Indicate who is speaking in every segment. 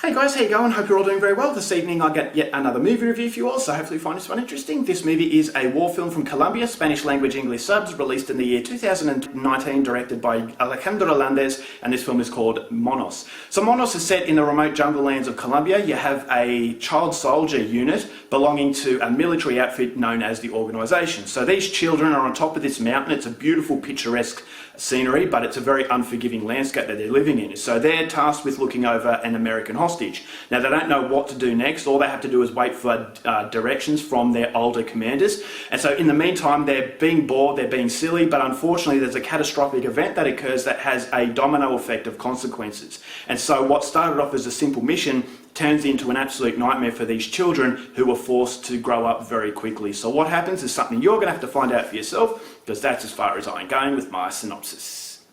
Speaker 1: Hey guys, how you going? Hope you're all doing very well. This evening I get yet another movie review for you all, so hopefully you find this one interesting. This movie is a war film from Colombia, Spanish language, English subs, released in the year 2019, directed by Alejandro Landes, and this film is called Monos. So Monos is set in the remote jungle lands of Colombia. You have a child soldier unit belonging to a military outfit known as the Organization. So these children are on top of this mountain. It's a beautiful, picturesque scenery, but it's a very unforgiving landscape that they're living in. So they're tasked with looking over an American hostage. Now they don't know what to do next. All they have to do is wait for directions from their older commanders. And so in the meantime, they're being bored, they're being silly, but unfortunately there's a catastrophic event that occurs that has a domino effect of consequences. And so what started off as a simple mission turns into an absolute nightmare for these children who are forced to grow up very quickly. So what happens is something you're going to have to find out for yourself, because that's as far as I'm going with my synopsis.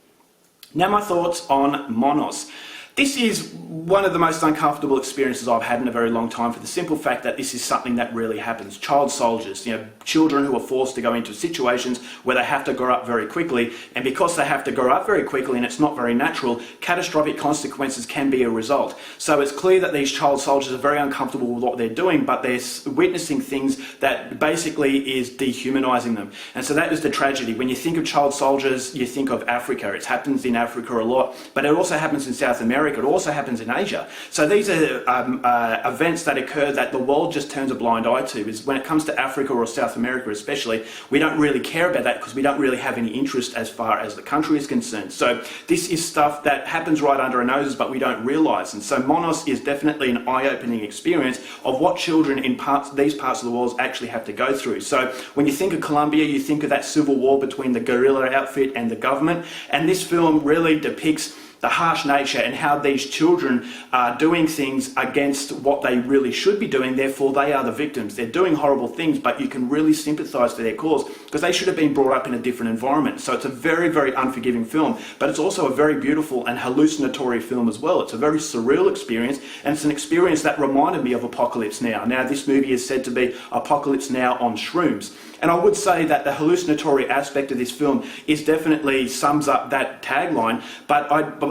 Speaker 1: Now my thoughts on Monos. This is one of the most uncomfortable experiences I've had in a very long time, for the simple fact that this is something that really happens. Child soldiers, children who are forced to go into situations where they have to grow up very quickly, and because they have to grow up very quickly and it's not very natural, catastrophic consequences can be a result. So it's clear that these child soldiers are very uncomfortable with what they're doing, but they're witnessing things that basically is dehumanizing them. And so that is the tragedy. When you think of child soldiers, you think of Africa. It happens in Africa a lot, but it also happens in South America. It also happens in Asia. So these are events that occur that the world just turns a blind eye to. Is when it comes to Africa or South America especially, we don't really care about that because we don't really have any interest as far as the country is concerned. So this is stuff that happens right under our noses, but we don't realise. And so Monos is definitely an eye-opening experience of what children in these parts of the world actually have to go through. So when you think of Colombia, you think of that civil war between the guerrilla outfit and the government. And this film really depicts the harsh nature and how these children are doing things against what they really should be doing. Therefore, they are the victims. They're doing horrible things, but you can really sympathise for their cause because they should have been brought up in a different environment. So it's a very, very unforgiving film, but it's also a very beautiful and hallucinatory film as well. It's a very surreal experience, and it's an experience that reminded me of Apocalypse Now. Now, this movie is said to be Apocalypse Now on shrooms. And I would say that the hallucinatory aspect of this film definitely sums up that tagline, but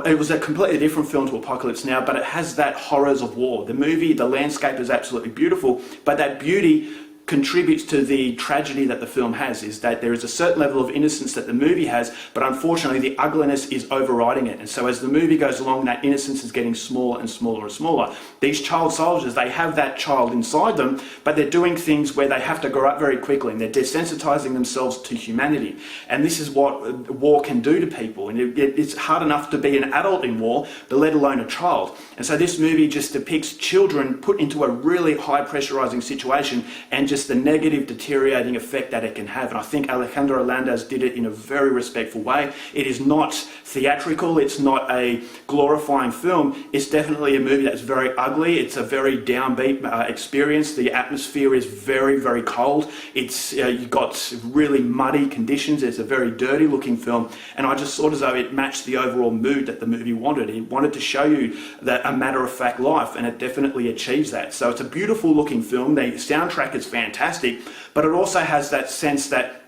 Speaker 1: it was a completely different film to Apocalypse Now, but it has that horrors of war. The movie, the landscape is absolutely beautiful, but that beauty contributes to the tragedy that the film has, is that there is a certain level of innocence that the movie has, but unfortunately the ugliness is overriding it. And so as the movie goes along, that innocence is getting smaller and smaller and smaller. These child soldiers, they have that child inside them, but they're doing things where they have to grow up very quickly, and they're desensitizing themselves to humanity. And this is what war can do to people. And it's hard enough to be an adult in war, but let alone a child. And so this movie just depicts children put into a really high pressurizing situation, and just the negative deteriorating effect that it can have. And I think Alejandro Landes did it in a very respectful way. It is not theatrical, it's not a glorifying film, it's definitely a movie that's very ugly. It's a very downbeat experience. The atmosphere is very, very cold. It's you've got really muddy conditions. It's a very dirty looking film, and I just thought as though it matched the overall mood that the movie wanted. It wanted to show you that a matter-of-fact life, and it definitely achieves that. So it's a beautiful looking film. The soundtrack is fantastic, but it also has that sense, that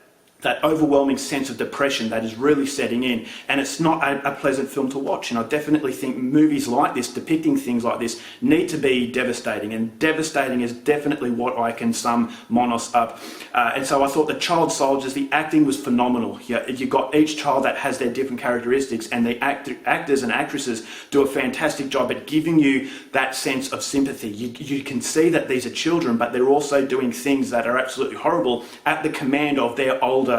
Speaker 1: overwhelming sense of depression that is really setting in, and it's not a pleasant film to watch. And I definitely think movies like this, depicting things like this, need to be devastating, and devastating is definitely what I can sum Monos up. And so I thought the child soldiers, the acting was phenomenal. You've got each child that has their different characteristics, and the actors and actresses do a fantastic job at giving you that sense of sympathy. You can see that these are children, but they're also doing things that are absolutely horrible at the command of their older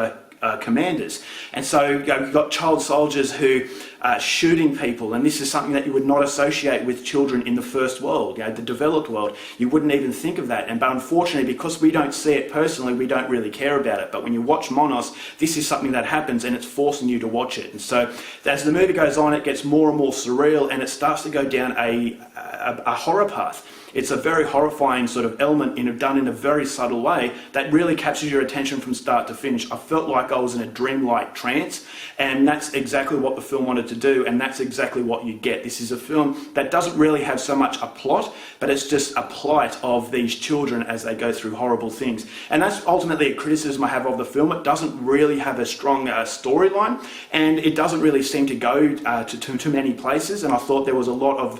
Speaker 1: commanders. And so you've got child soldiers who are shooting people, and this is something that you would not associate with children in the first world, the developed world. You wouldn't even think of that. But unfortunately, because we don't see it personally, we don't really care about it. But when you watch Monos, this is something that happens, and it's forcing you to watch it. And so as the movie goes on, it gets more and more surreal, and it starts to go down a horror path. It's a very horrifying sort of element done in a very subtle way that really captures your attention from start to finish. I felt like I was in a dreamlike trance, and that's exactly what the film wanted to do, and that's exactly what you get. This is a film that doesn't really have so much a plot, but it's just a plight of these children as they go through horrible things. And that's ultimately a criticism I have of the film. It doesn't really have a strong storyline, and it doesn't really seem to go to too many places, and I thought there was a lot of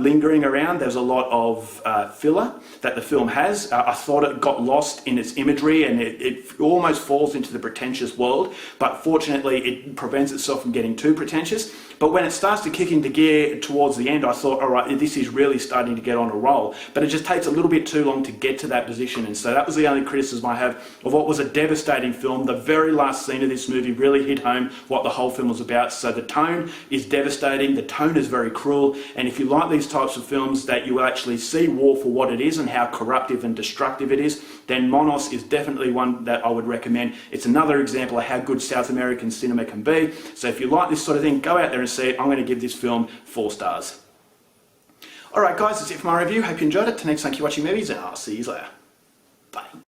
Speaker 1: lingering around. There's a lot of filler that the film has. I thought it got lost in its imagery, and it almost falls into the pretentious world, but fortunately it prevents itself from getting too pretentious. But when it starts to kick into gear towards the end, I thought, all right, this is really starting to get on a roll, but it just takes a little bit too long to get to that position. And so that was the only criticism I have of what was a devastating film. The very last scene of this movie really hit home what the whole film was about. So the tone is devastating, the tone is very cruel, and if you like these types of films that you will actually see war for what it is and how corruptive and destructive it is, then Monos is definitely one that I would recommend. It's another example of how good South American cinema can be. So if you like this sort of thing, go out there and see it. I'm going to give this film 4 stars. Alright guys, that's it for my review. Hope you enjoyed it. Till next time, keep watching movies, and I'll see you later. Bye.